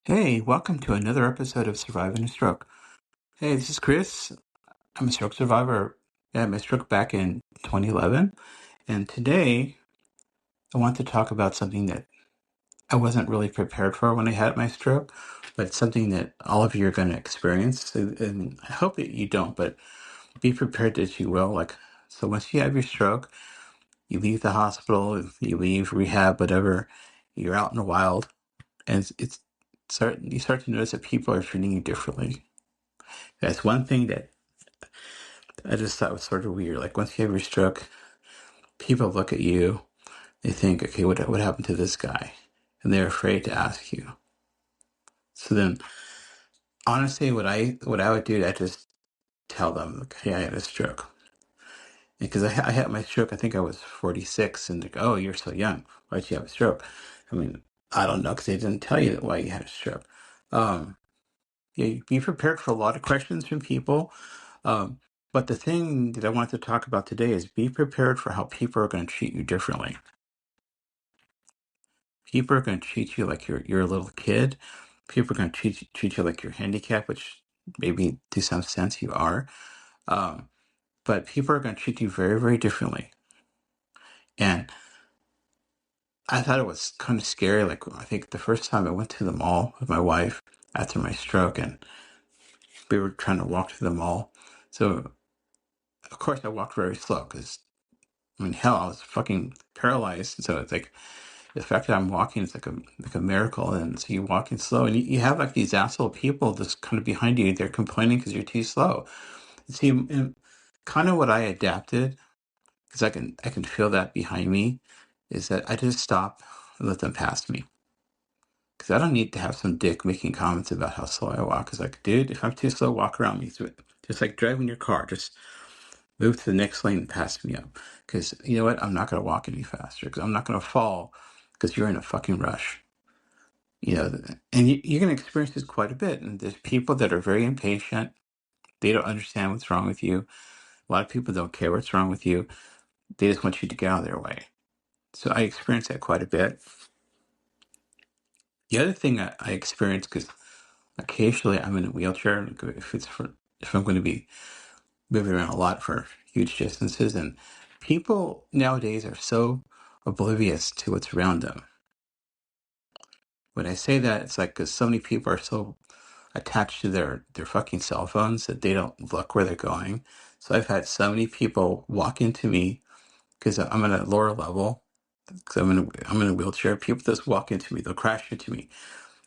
Hey, welcome to another episode of Surviving a Stroke. Hey, this is Chris. I'm a stroke survivor. I had my stroke back in 2011. And today I want to talk about something that I wasn't really prepared for when I had my stroke, but it's something that all of you are going to experience. And I hope that you don't, but be prepared that you will. So once you have your stroke, you leave the hospital, you leave rehab, whatever, you're out in the wild, and you start to notice that people are treating you differently. That's one thing that I just thought was sort of weird. Like once you have your stroke, people look at you, they think, okay, what happened to this guy? And they're afraid to ask you. So then, honestly, what I would do, I just tell them, like, hey, I had a stroke. Because I had my stroke, I think I was 46, and like, oh, you're so young. Why'd you have a stroke? I mean, I don't know, because they didn't tell you why you had a stroke. Um, yeah, be prepared for a lot of questions from people. Um, but the thing that I want to talk about today is be prepared for how people are going to treat you differently. People are going to treat you like you're a little kid. People are going to treat you like you're handicapped, which maybe to some sense you are. Um, but people are going to treat you very, very differently. And I thought it was kind of scary. Like I think the first time I went to the mall with my wife after my stroke, and we were trying to walk to the mall. So of course I walked very slow because I mean, hell, I was fucking paralyzed. So it's like the fact that I'm walking is like a miracle. And so you're walking slow, and you have like these asshole people just kind of behind you. They're complaining because you're too slow. See, and kind of what I adapted because I can feel that behind me is that I just stop and let them pass me because I don't need to have some dick making comments about how slow I walk. It's like, dude, if I'm too slow, walk around me through it. Just like driving your car, just move to the next lane and pass me up. Because you know what? I'm not going to walk any faster because I'm not going to fall because you're in a fucking rush. You know, and you're going to experience this quite a bit. And there's people that are very impatient. They don't understand what's wrong with you. A lot of people don't care what's wrong with you. They just want you to get out of their way. So I experienced that quite a bit. The other thing I experienced, because occasionally I'm in a wheelchair, if I'm going to be moving around a lot for huge distances, and people nowadays are so oblivious to what's around them. When I say that, it's like because so many people are so attached to their fucking cell phones that they don't look where they're going. So I've had so many people walk into me because I'm at a lower level. Because I'm in a wheelchair. People just walk into me. They'll crash into me,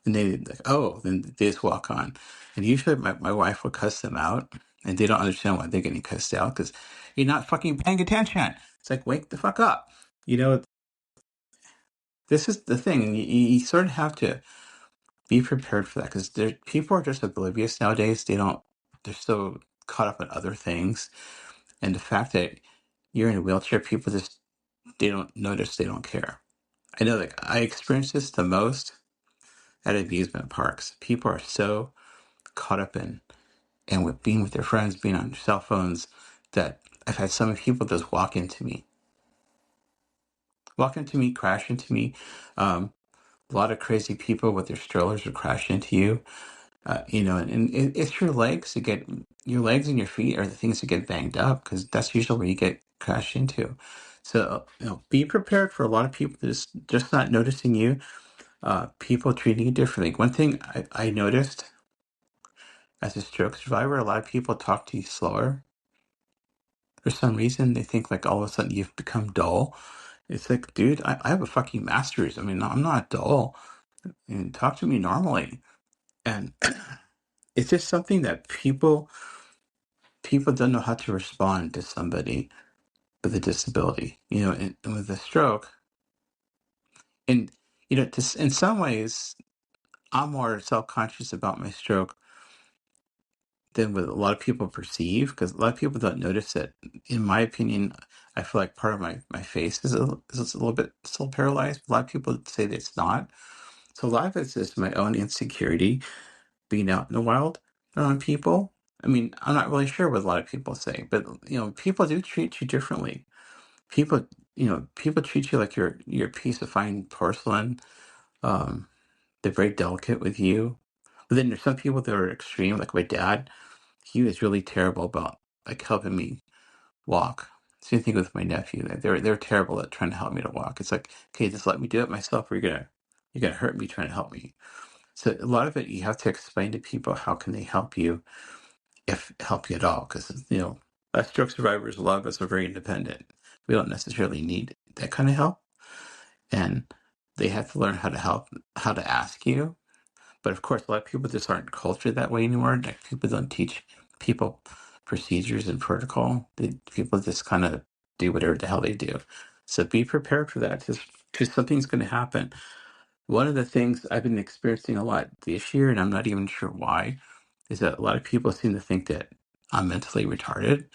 and they like, oh, then they just walk on. And usually my wife will cuss them out, and they don't understand why they're getting cussed out because you're not fucking paying attention. It's like, wake the fuck up. You know, this is the thing. You sort of have to be prepared for that because people are just oblivious nowadays. They're so caught up in other things. And the fact that you're in a wheelchair, people just, they don't notice, they don't care. I know, like, I experience this the most at amusement parks. People are so caught up in and with being with their friends, being on their cell phones, that I've had some people just walk into me, crash into me. A lot of crazy people with their strollers would crash into you. And it's your legs and your feet are the things that get banged up because that's usually where you get crashed into. So, be prepared for a lot of people just not noticing you, people treating you differently. One thing I noticed as a stroke survivor, a lot of people talk to you slower. For some reason, they think like all of a sudden you've become dull. It's like, dude, I have a fucking master's. I mean, I'm not dull. And talk to me normally. And it's just something that people don't know how to respond to somebody with a disability, and with a stroke. And, in some ways, I'm more self conscious about my stroke than what a lot of people perceive because a lot of people don't notice it. In my opinion, I feel like part of my face is a little bit still paralyzed. A lot of people say that it's not. So a lot of it's just my own insecurity being out in the wild around people. I mean, I'm not really sure what a lot of people say, but people do treat you differently. People treat you like you're a piece of fine porcelain. Um, They're very delicate with you. But then there's some people that are extreme, like my dad. He was really terrible about like helping me walk. Same thing with my nephew. They're terrible at trying to help me to walk. It's like, okay, just let me do it myself, or you're gonna hurt me trying to help me. So a lot of it you have to explain to people how can they help you, if help you at all, because as stroke survivors, a lot of us are very independent. We don't necessarily need that kind of help, and they have to learn how to help, how to ask you. But of course, a lot of people just aren't cultured that way anymore. Like people don't teach people procedures and protocol. People just kind of do whatever the hell they do. So be prepared for that. Just because something's going to happen. One of the things I've been experiencing a lot this year, and I'm not even sure why, is that a lot of people seem to think that I'm mentally retarded.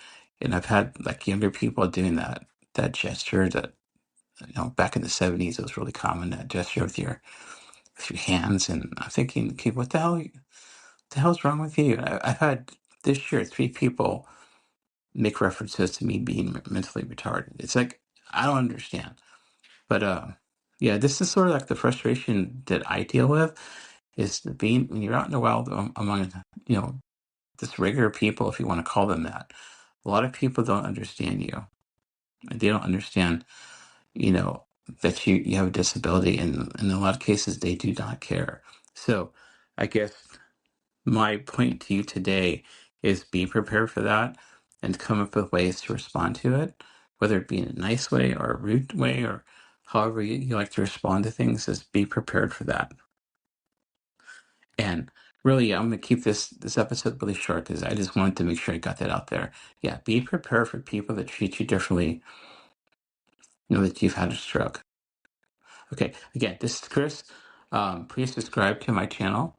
And I've had like younger people doing that gesture that back in the 70s it was really common, that gesture with your hands, and I'm thinking, okay, what the hell's wrong with you? I've had this year 3 people make references to me being mentally retarded. It's like I don't understand, but yeah, this is sort of like the frustration that I deal with is being when you're out in the wild among just regular people, if you want to call them that. A lot of people don't understand you. They don't understand, you know, that you have a disability, and in a lot of cases they do not care. So I guess my point to you today is be prepared for that and come up with ways to respond to it, whether it be in a nice way or a rude way or however you like to respond to things, is be prepared for that. And really, I'm going to keep this episode really short because I just wanted to make sure I got that out there. Yeah, be prepared for people that treat you differently, that you've had a stroke. Okay, again, this is Chris. Please subscribe to my channel.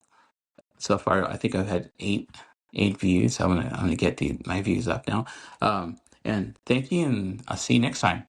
So far, I think I've had eight views. I'm gonna get my views up now. And thank you, and I'll see you next time.